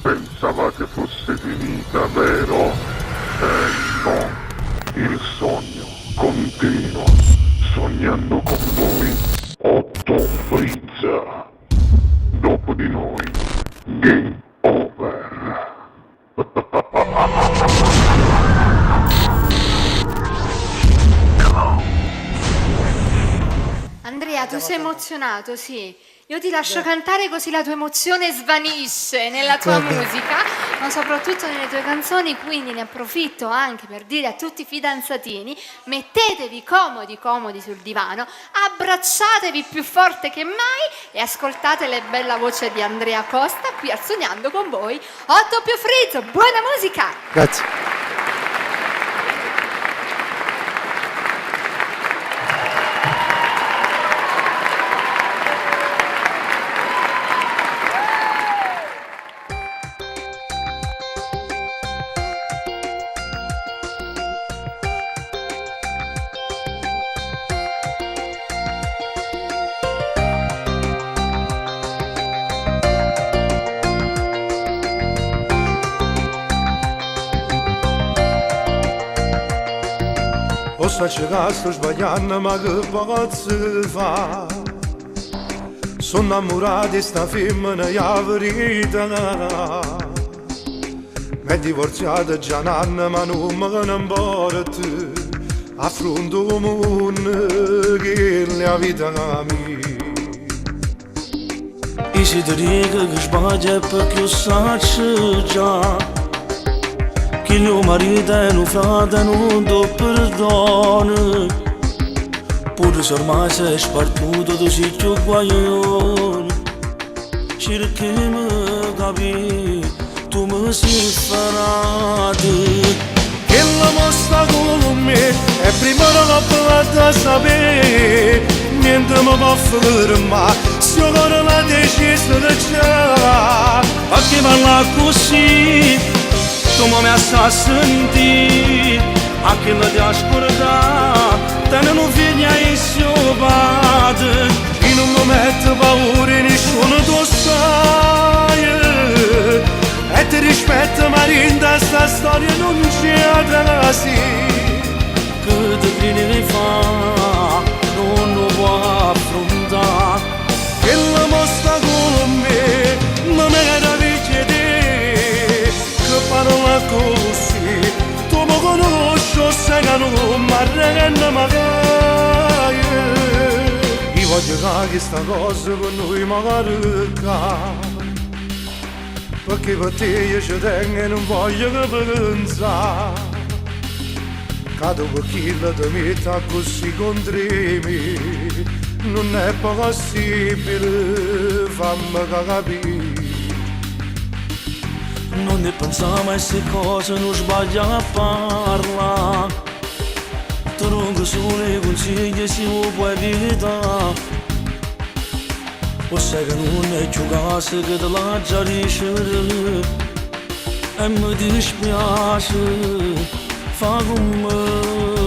Pensavate fosse finita, vero? No, il sogno continua, sognando con voi Otto Frizza. Dopo di noi, game over. Andrea, tu sei emozionato, sì. Io ti lascio cantare così la tua emozione svanisce nella tua musica, ma soprattutto nelle tue canzoni, quindi ne approfitto anche per dire a tutti i fidanzatini: mettetevi comodi sul divano, abbracciatevi più forte che mai e ascoltate la bella voce di Andrea Costa qui al Sognando con voi. Otto più Frizzo, buona musica! Grazie. O sta cercando sbagliando ma che posso fare? Sono innamorato di sta femmina e la verità. Mi è divorziato già un anno ma non me ne importa. Affronto il mondo che è la vita mia. E se ti dico che sbaglia perché io so già che il mio marito è un frate non do perdono. Pure se ormai sei spartuto tu sei più guaglione. Cerchi mi capi, tu mi sei ferrato. Che la mostra con me e prima non potete sapere. Niente mi può fermare se io corro la decisione di già. Perché parla così tu mi hai sentito, a chi la ti ascolta, te non vieni a insiopare. In un momento paura nessuno tu sai. E ti rispetto ma in sta storia non c'è altra sì. Che ti credi fa, non lo puoi affrontare. Che la mostra con me, ma meraviglia te. Che parola così, tu mi conosci, sai che non mi arrendo magari. Io voglio che questa cosa per noi magari cade. Perché per te io ci tengo e non voglio che pensare. Cado perché la ti metta così contro me. Non è possibile, fammi capire. Non ne pensavo a queste cose, non sbaglio a parlare. Ti rubo solo i consigli se lo puoi evitare. O sai che non è più casa che te la già ricevere. E mi dispiace, fa come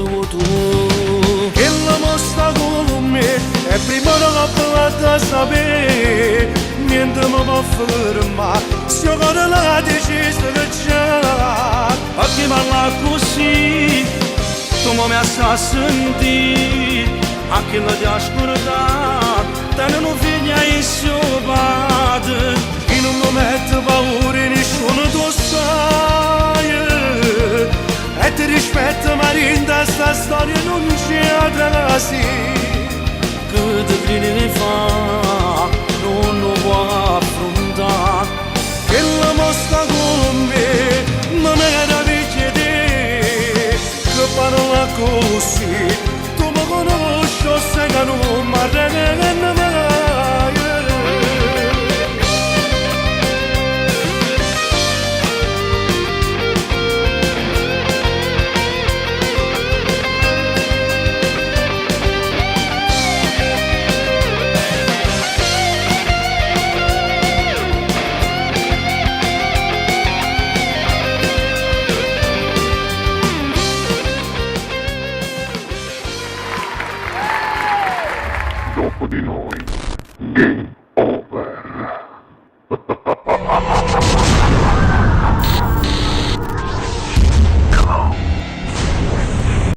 vuoi tu. Che la mostra con me e prima non potete sapere. Niente mi può fermare se io corro la decisione già. Perché parla così, tu mi hai sentito, a chi la ti ascolta, te non vieni a insiopare. In un momento paura nessuno tu sai. E ti rispetto ma in sta storia non c'è altra sì. Che ti credi fa, non lo puoi affrontare. Che la mostra con